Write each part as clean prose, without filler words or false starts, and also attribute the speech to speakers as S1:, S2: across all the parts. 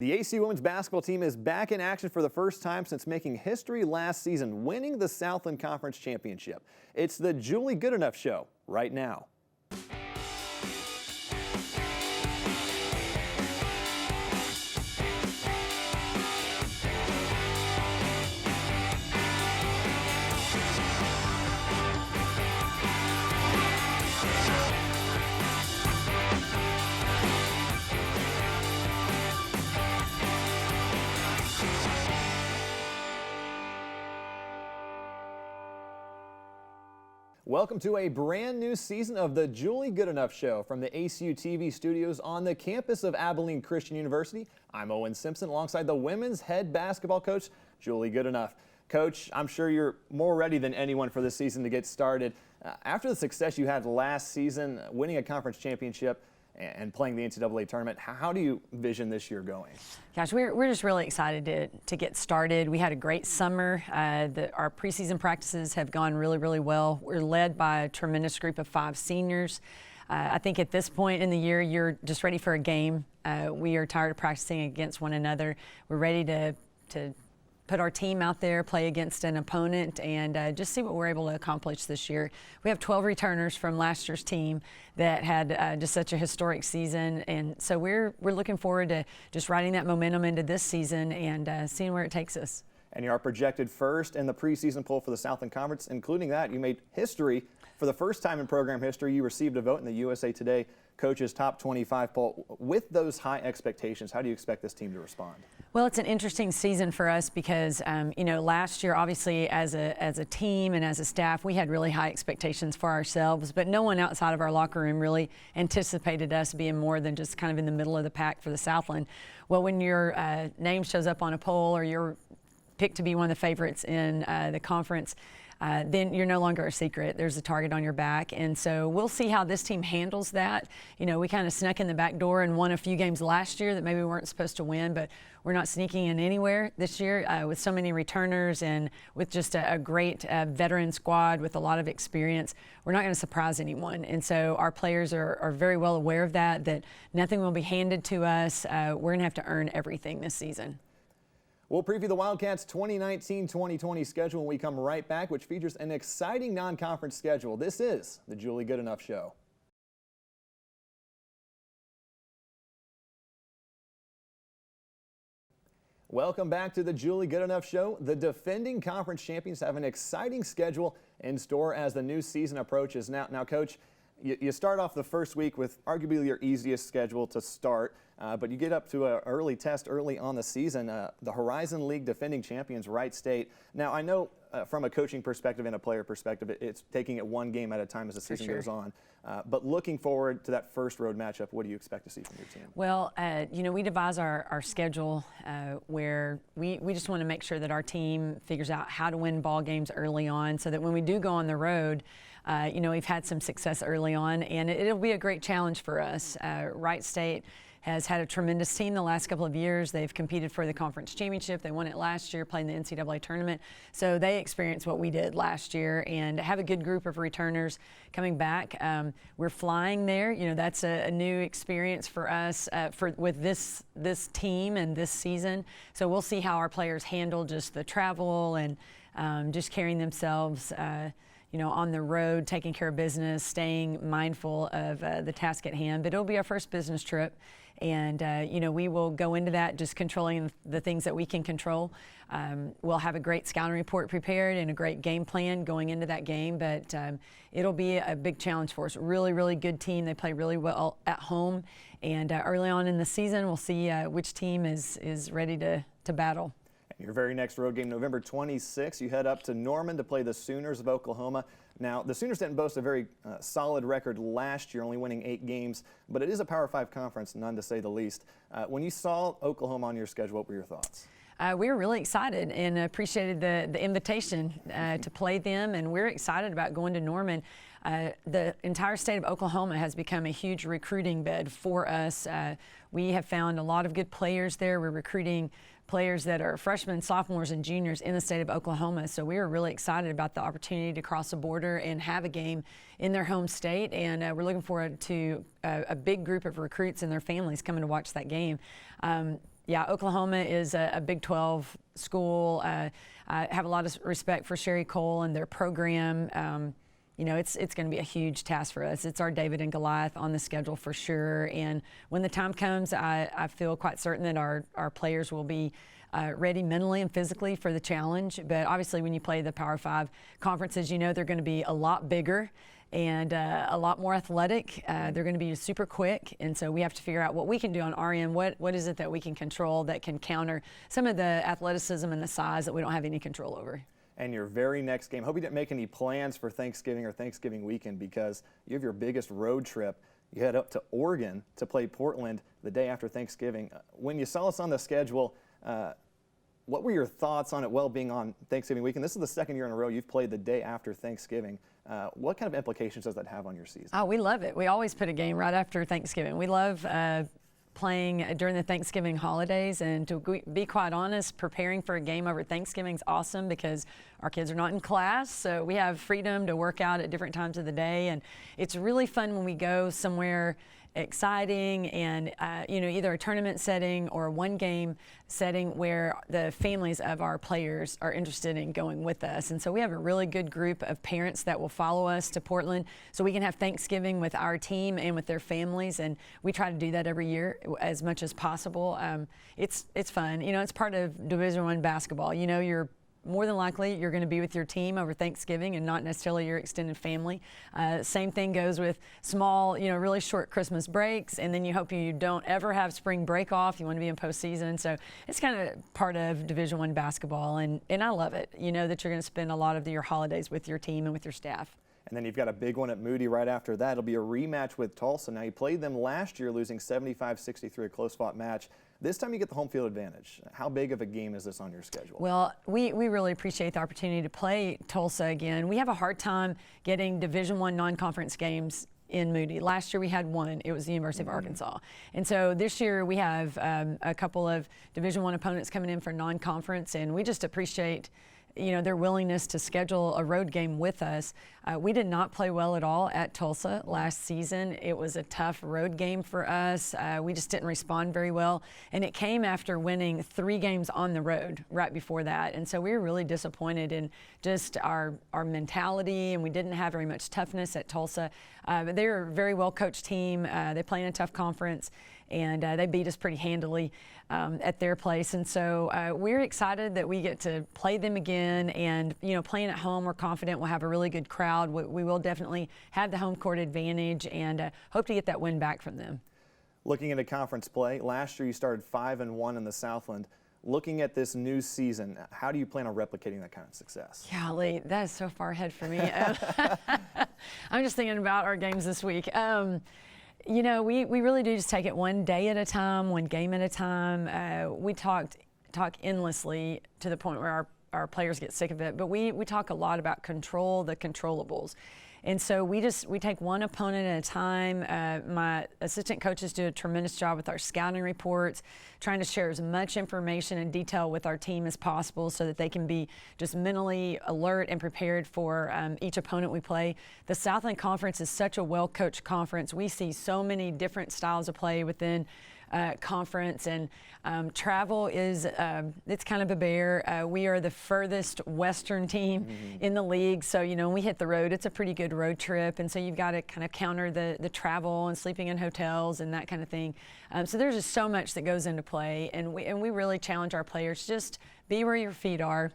S1: The AC women's basketball team is back in action for the first time since making history last season, winning the Southland Conference Championship. It's the Julie Goodenough Show right now. Welcome to a brand new season of the Julie Goodenough Show from the ACU TV studios on the campus of Abilene Christian University. I'm Owen Simpson alongside the women's head basketball coach, Julie Goodenough. Coach, I'm sure you're more ready than anyone for this season to get started. After the success you had last season, winning a conference championship and playing the NCAA tournament, how do you envision this year going?
S2: Gosh, we're just really excited to get started. We had a great summer. Our preseason practices have gone really well. We're led by a tremendous group of 5 seniors. I think at this point in the year, you're just ready for a game. We are tired of practicing against one another. We're ready to put our team out there, play against an opponent, and just see what we're able to accomplish this year. We have 12 returners from last year's team that had just such a historic season, and so we're looking forward to just riding that momentum into this season and seeing where it takes us.
S1: And you are projected first in the preseason poll for the Southland Conference. Including that, you made history. For the first time in program history, you received a vote in the USA Today Coaches Top 25 poll. With those high expectations, how do you expect this team to respond?
S2: Well, it's an interesting season for us because, last year, obviously, as a team and as a staff, we had really high expectations for ourselves, but no one outside of our locker room really anticipated us being more than just kind of in the middle of the pack for the Southland. Well, when your name shows up on a poll or you're picked to be one of the favorites in the conference, then you're no longer a secret. There's a target on your back. And so we'll see how this team handles that. You know, we kind of snuck in the back door and won a few games last year that maybe we weren't supposed to win, but we're not sneaking in anywhere this year with so many returners and with just a great veteran squad with a lot of experience. We're not going to surprise anyone. And so our players are very well aware of that nothing will be handed to us. We're going to have to earn everything this season.
S1: We'll preview the Wildcats' 2019-2020 schedule when we come right back, which features an exciting non-conference schedule. This is the Julie Goodenough Show. Welcome back to the Julie Goodenough Show. The defending conference champions have an exciting schedule in store as the new season approaches. Now, Coach, you start off the first week with arguably your easiest schedule to start, but you get up to an early test early on the season, the Horizon League defending champions, Wright State. Now, I know from a coaching perspective and a player perspective, it's taking it one game at a time as the season goes on. But looking forward to that first road matchup, what do you expect to see from your team?
S2: Well, we devise our schedule where we just want to make sure that our team figures out how to win ball games early on so that when we do go on the road, we've had some success early on, and it'll be a great challenge for us. Wright State has had a tremendous team the last couple of years. They've competed for the conference championship. They won it last year, playing the NCAA tournament. So they experienced what we did last year and have a good group of returners coming back. We're flying there. That's a new experience for us with this team and this season. So we'll see how our players handle just the travel and just carrying themselves on the road, taking care of business, staying mindful of the task at hand. But it'll be our first business trip. And, we will go into that just controlling the things that we can control. We'll have a great scouting report prepared and a great game plan going into that game. But it'll be a big challenge for us. Really good team. They play really well at home. And early on in the season, we'll see which team is ready to battle.
S1: Your very next road game, November 26th, you head up to Norman to play the Sooners of Oklahoma. Now, the Sooners didn't boast a very solid record last year, only winning 8 games, but it is a Power 5 conference, none to say the least. When you saw Oklahoma on your schedule, what were your thoughts?
S2: We were really excited and appreciated the invitation to play them, and we're excited about going to Norman. The entire state of Oklahoma has become a huge recruiting bed for us. We have found a lot of good players there. We're recruiting players that are freshmen, sophomores, and juniors in the state of Oklahoma. So we are really excited about the opportunity to cross the border and have a game in their home state. And we're looking forward to a big group of recruits and their families coming to watch that game. yeah, Oklahoma is a Big 12 school. I have a lot of respect for Sherry Cole and their program. You know, it's going to be a huge task for us. It's our David and Goliath on the schedule for sure. And when the time comes, I feel quite certain that our players will be ready mentally and physically for the challenge. But obviously, when you play the Power 5 conferences, you know they're going to be a lot bigger and a lot more athletic. They're going to be super quick, and so we have to figure out what we can do on our end. What is it that we can control that can counter some of the athleticism and the size that we don't have any control over?
S1: And your very next game, hope you didn't make any plans for Thanksgiving or Thanksgiving weekend, because you have your biggest road trip. You head up to Oregon to play Portland the day after Thanksgiving. When you saw us on the schedule, what were your thoughts on it being on Thanksgiving weekend? This is the second year in a row you've played the day after Thanksgiving. What kind of implications does that have on your season?
S2: Oh, we love it. We always put a game right after Thanksgiving. We love playing during the Thanksgiving holidays, and to be quite honest, preparing for a game over Thanksgiving is awesome because our kids are not in class, so we have freedom to work out at different times of the day, and it's really fun when we go somewhere exciting and you know, either a tournament setting or a one game setting where the families of our players are interested in going with us. And so we have a really good group of parents that will follow us to Portland so we can have Thanksgiving with our team and with their families, and we try to do that every year as much as possible. It's fun. You know, it's part of Division I basketball. You know, you're more than likely you're going to be with your team over Thanksgiving and not necessarily your extended family. Same thing goes with small, you know, really short Christmas breaks, and then you hope you don't ever have spring break off. You want to be in postseason. So it's kind of part of Division I basketball, and I love it. You know that you're going to spend a lot of your holidays with your team and with your staff.
S1: And then you've got a big one at Moody right after that. It'll be a rematch with Tulsa. Now, you played them last year, losing 75-63, a close-fought match. This time you get the home field advantage. How big of a game is this on your schedule?
S2: Well, we really appreciate the opportunity to play Tulsa again. We have a hard time getting Division I non-conference games in Moody. Last year we had one. It was the University of Arkansas. And so this year we have a couple of Division I opponents coming in for non-conference, and we just appreciate, you know, their willingness to schedule a road game with us. We did not play well at all at Tulsa last season. It was a tough road game for us. We just didn't respond very well, and it came after winning 3 games on the road right before that. And so we were really disappointed in just our mentality, and we didn't have very much toughness at Tulsa. But they're a very well-coached team. They play in a tough conference, and they beat us pretty handily at their place. And so we're excited that we get to play them again, and you know, playing at home, we're confident we'll have a really good crowd. We will definitely have the home court advantage, and hope to get that win back from them.
S1: Looking into conference play, last year you started 5-1 in the Southland. Looking at this new season, how do you plan on replicating that kind of success?
S2: Golly, that is so far ahead for me. I'm just thinking about our games this week. You know, we really do just take it one day at a time, one game at a time. We talk endlessly to the point where our players get sick of it, but we talk a lot about control the controllables. And so we take one opponent at a time. My assistant coaches do a tremendous job with our scouting reports, trying to share as much information and detail with our team as possible so that they can be just mentally alert and prepared for each opponent we play. The Southland Conference is such a well-coached conference. We see so many different styles of play within conference, and travel is it's kind of a bear. We are the furthest western team in the league, so you know, when we hit the road, it's a pretty good road trip, and so you've got to kind of counter the travel and sleeping in hotels and that kind of thing. So there's just so much that goes into play, and we really challenge our players, just be where your feet are.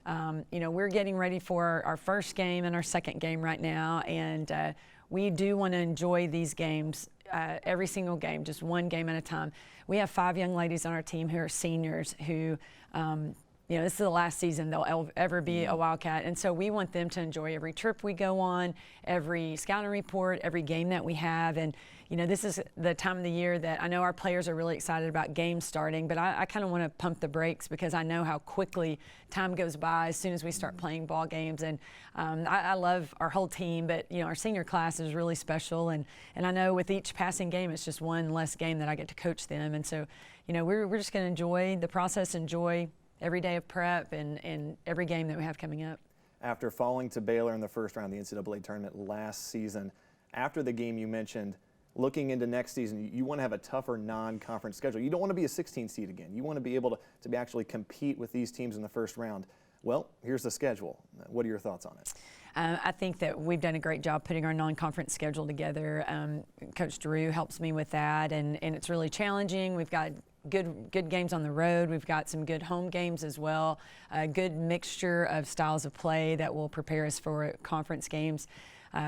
S2: You know, we're getting ready for our first game and our second game right now, and we do want to enjoy these games. Every single game, just one game at a time. We have 5 young ladies on our team who are seniors who, you know, this is the last season they'll ever be a Wildcat, and so we want them to enjoy every trip we go on, every scouting report, every game that we have. And you know, this is the time of the year that I know our players are really excited about games starting, but I kind of want to pump the brakes because I know how quickly time goes by as soon as we start playing ball games. And I love our whole team, but you know, our senior class is really special, and I know with each passing game it's just one less game that I get to coach them. And so, you know, we're just going to enjoy the process, enjoy every day of prep and every game that we have coming up.
S1: After falling to Baylor in the first round of the NCAA tournament last season, after the game you mentioned looking into next season, you want to have a tougher non-conference schedule. You don't want to be a 16 seed again. You want to be able to be actually compete with these teams in the first round. Well, here's the schedule. What are your thoughts on it?
S2: I think that we've done a great job putting our non-conference schedule together. Coach Drew helps me with that, and it's really challenging. We've got good games on the road. We've got some good home games as well. A good mixture of styles of play that will prepare us for conference games.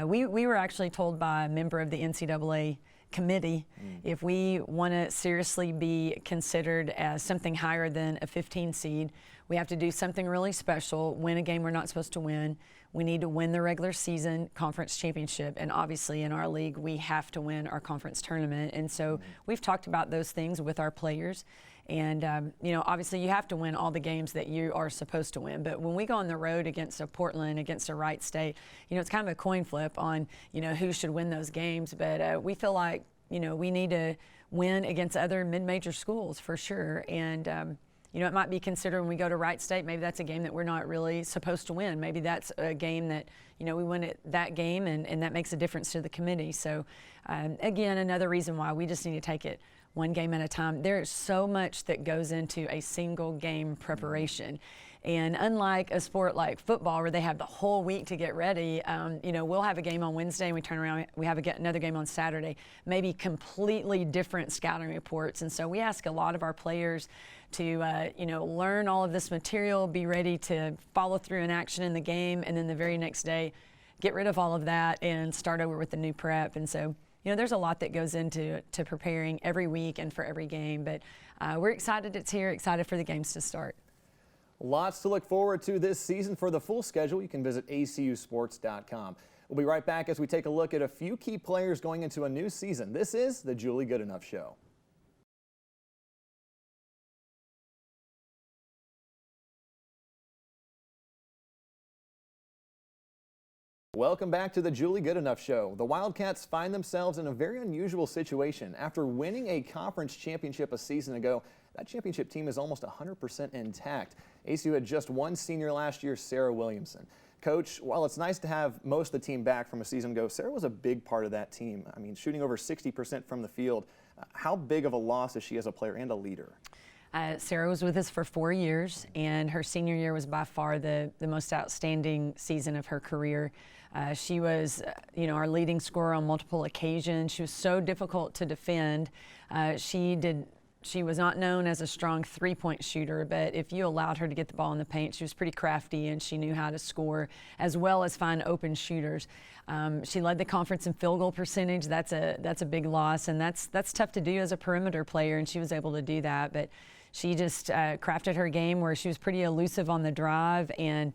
S2: We were actually told by a member of the NCAA committee if we want to seriously be considered as something higher than a 15 seed, we have to do something really special, win a game we're not supposed to win. We need to win the regular season conference championship, and obviously in our league we have to win our conference tournament. And so we've talked about those things with our players. And, obviously you have to win all the games that you are supposed to win. But when we go on the road against a Portland, against a Wright State, it's kind of a coin flip on, who should win those games. But we feel like, we need to win against other mid-major schools for sure. And, it might be considered when we go to Wright State, maybe that's a game that we're not really supposed to win. Maybe that's a game that, we win that game and that makes a difference to the committee. So, again, another reason why we just need to take it one game at a time. There's so much that goes into a single game preparation. And unlike a sport like football where they have the whole week to get ready, we'll have a game on Wednesday and we turn around, we have another game on Saturday, maybe completely different scouting reports. And so we ask a lot of our players to, learn all of this material, be ready to follow through in action in the game, and then the very next day, get rid of all of that and start over with the new prep. And so, there's a lot that goes into preparing every week and for every game, but we're excited it's here, excited for the games to start.
S1: Lots to look forward to this season. For the full schedule, you can visit acusports.com. We'll be right back as we take a look at a few key players going into a new season. This is the Julie Goodenough Show. Welcome back to the Julie Goodenough Show. The Wildcats find themselves in a very unusual situation. After winning a conference championship a season ago, that championship team is almost 100% intact. ACU had just one senior last year, Sarah Williamson. Coach, while it's nice to have most of the team back from a season ago, Sarah was a big part of that team. I mean, shooting over 60% from the field. How big of a loss is she as a player and a leader?
S2: Sarah was with us for 4 years, and her senior year was by far the most outstanding season of her career. She was, our leading scorer on multiple occasions. She was so difficult to defend. She was not known as a strong three-point shooter, but if you allowed her to get the ball in the paint, she was pretty crafty and she knew how to score as well as find open shooters. She led the conference in field goal percentage. That's a big loss, and that's tough to do as a perimeter player, and she was able to do that. But she just crafted her game where she was pretty elusive on the drive and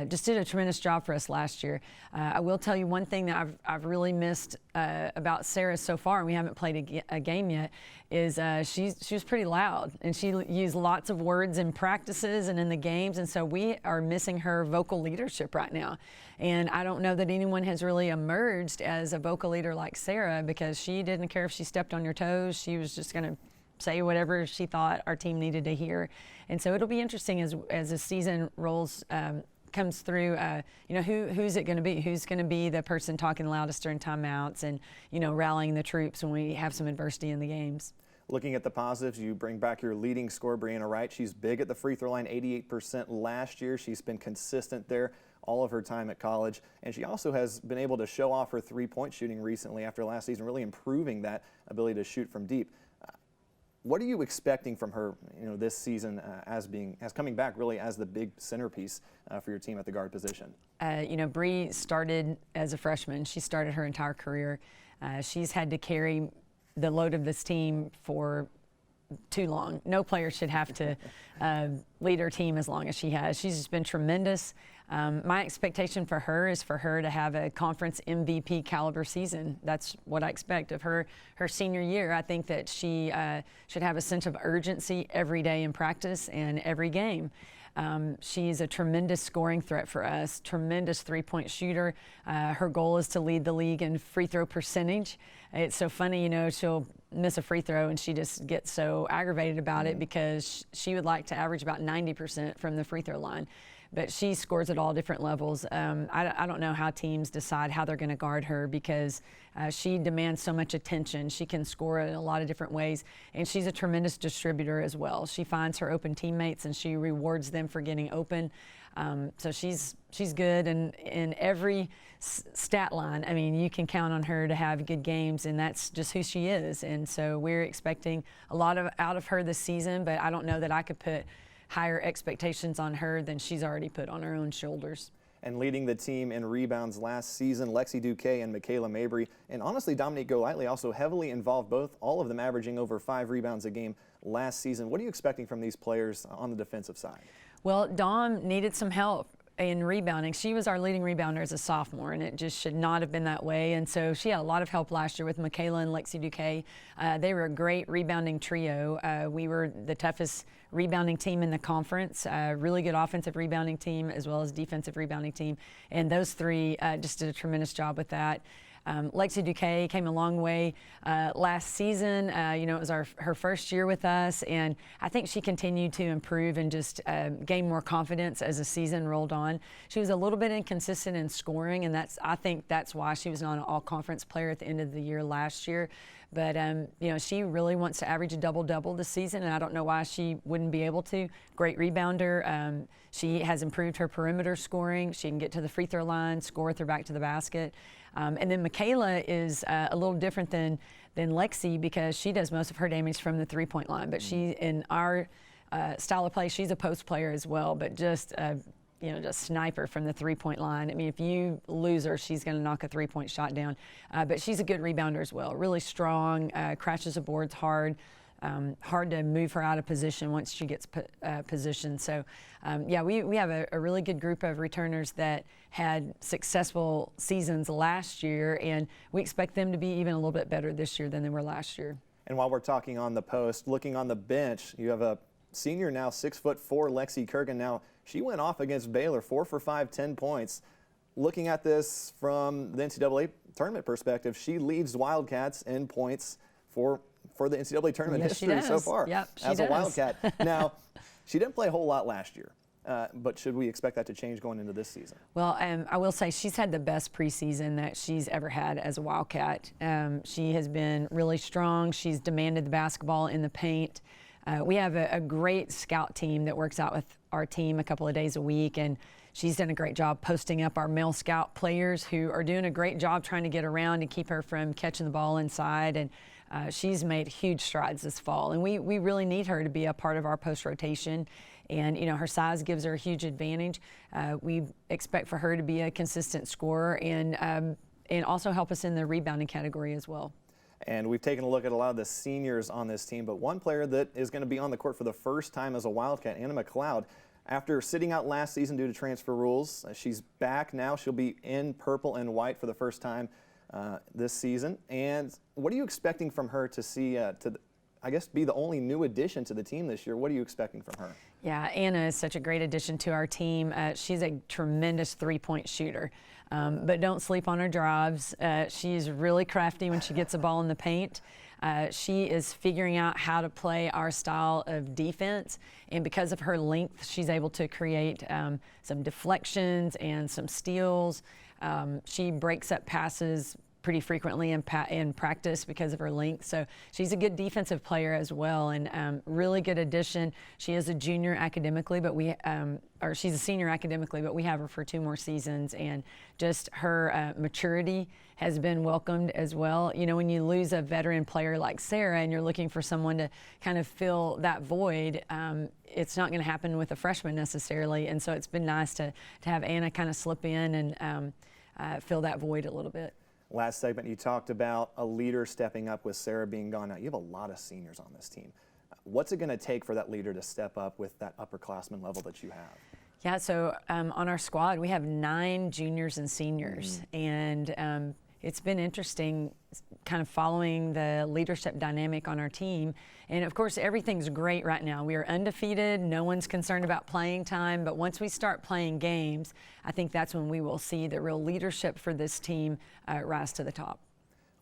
S2: just did a tremendous job for us last year. I will tell you one thing that I've really missed about Sarah so far, and we haven't played a game yet, is she was pretty loud, and she used lots of words in practices and in the games, and so we are missing her vocal leadership right now. And I don't know that anyone has really emerged as a vocal leader like Sarah, because she didn't care if she stepped on your toes. She was just going to say whatever she thought our team needed to hear. And so it'll be interesting as the season comes through, who's it going to be? Who's going to be the person talking loudest during timeouts and, rallying the troops when we have some adversity in the games?
S1: Looking at the positives, you bring back your leading scorer, Brianna Wright. She's big at the free throw line, 88% last year. She's been consistent there all of her time at college. And she also has been able to show off her three-point shooting recently after last season, really improving that ability to shoot from deep. What are you expecting from her, this season as coming back really as the big centerpiece for your team at the guard position?
S2: Bree started as a freshman. She started her entire career. She's had to carry the load of this team for too long. No player should have to lead her team as long as she has. She's just been tremendous. My expectation for her is for her to have a conference MVP caliber season. That's what I expect of her senior year. I think that she should have a sense of urgency every day in practice and every game. She's a tremendous scoring threat for us, tremendous three-point shooter. Her goal is to lead the league in free throw percentage. It's so funny, she'll miss a free throw and she just gets so aggravated about it because she would like to average about 90% from the free throw line. but she scores at all different levels. I don't know how teams decide how they're going to guard her because she demands so much attention. She can score in a lot of different ways, and she's a tremendous distributor as well. She finds her open teammates and she rewards them for getting open. So she's good, and in every stat line, I mean, you can count on her to have good games, and that's just who she is. And so we're expecting a lot out of her this season, but I don't know that I could put higher expectations on her than she's already put on her own shoulders.
S1: And leading the team in rebounds last season, Lexi Duque and Michaela Mabry, and honestly, Dominique Golightly also heavily involved, all of them averaging over 5 rebounds a game last season. What are you expecting from these players on the defensive side?
S2: Well, Dom needed some help in rebounding. She was our leading rebounder as a sophomore, and it just should not have been that way. And so she had a lot of help last year with Michaela and Lexi Duque. They were a great rebounding trio. We were the toughest rebounding team in the conference, really good offensive rebounding team as well as defensive rebounding team. And those three just did a tremendous job with that. Lexi Duque came a long way last season. It was her first year with us, and I think she continued to improve and just gain more confidence as the season rolled on. She was a little bit inconsistent in scoring, and I think that's why she was not an all-conference player at the end of the year last year. But, she really wants to average a double-double this season, and I don't know why she wouldn't be able to. Great rebounder. She has improved her perimeter scoring. She can get to the free throw line, score with her back to the basket. And then Michaela is a little different than Lexi because she does most of her damage from the three-point line. But she, in our style of play, she's a post player as well, but just sniper from the three-point line. I mean, if you lose her, she's going to knock a three-point shot down. But she's a good rebounder as well. Really strong, crashes the boards hard. Hard to move her out of position once she gets positioned. So, we have a really good group of returners that had successful seasons last year, and we expect them to be even a little bit better this year than they were last year.
S1: And while we're talking on the post, looking on the bench, you have a senior now, 6'4", Lexi Kurgan. Now, she went off against Baylor, 4 for 5, 10 points. Looking at this from the NCAA tournament perspective, she leads Wildcats in points for the NCAA tournament history so far as a Wildcat. Now, she didn't play a whole lot last year, but should we expect that to change going into this season?
S2: Well, I will say she's had the best preseason that she's ever had as a Wildcat. She has been really strong. She's demanded the basketball in the paint. We have a great scout team that works out with our team a couple of days a week, and she's done a great job posting up our male scout players who are doing a great job trying to get around and keep her from catching the ball inside. And she's made huge strides this fall, and we really need her to be a part of our post rotation. And her size gives her a huge advantage. We expect for her to be a consistent scorer and also help us in the rebounding category as well.
S1: And we've taken a look at a lot of the seniors on this team, but one player that is going to be on the court for the first time as a Wildcat, Anna McLeod, after sitting out last season due to transfer rules, she's back now. She'll be in purple and white for the first time this season. And what are you expecting from her to see, I guess, be the only new addition to the team this year? What are you expecting from her?
S2: Yeah, Anna is such a great addition to our team. She's a tremendous three-point shooter, but don't sleep on her drives. She's really crafty when she gets a ball in the paint. She is figuring out how to play our style of defense, and because of her length, she's able to create some deflections and some steals. She breaks up passes pretty frequently in practice because of her length. So she's a good defensive player as well, and really good addition. She is a junior academically, but she's a senior academically, but we have her for 2 more seasons, and just her maturity has been welcomed as well. When you lose a veteran player like Sarah and you're looking for someone to kind of fill that void, it's not going to happen with a freshman necessarily, and so it's been nice to have Anna kind of slip in and fill that void a little bit.
S1: Last segment, you talked about a leader stepping up with Sarah being gone. Now, you have a lot of seniors on this team. What's it going to take for that leader to step up with that upperclassman level that you have?
S2: Yeah, so on our squad, we have 9 juniors and seniors, and it's been interesting kind of following the leadership dynamic on our team. And of course, everything's great right now. We are undefeated. No one's concerned about playing time. But once we start playing games, I think that's when we will see the real leadership for this team rise to the top.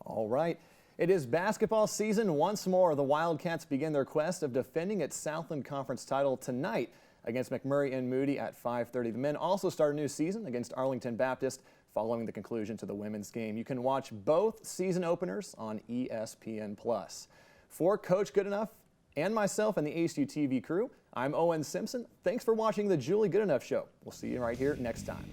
S1: All right. It is basketball season once more. The Wildcats begin their quest of defending its Southland Conference title tonight. against McMurray and Moody at 5:30. The men also start a new season against Arlington Baptist following the conclusion to the women's game. You can watch both season openers on ESPN+. For Coach Goodenough and myself and the ASU TV crew, I'm Owen Simpson. Thanks for watching the Julie Goodenough Show. We'll see you right here next time.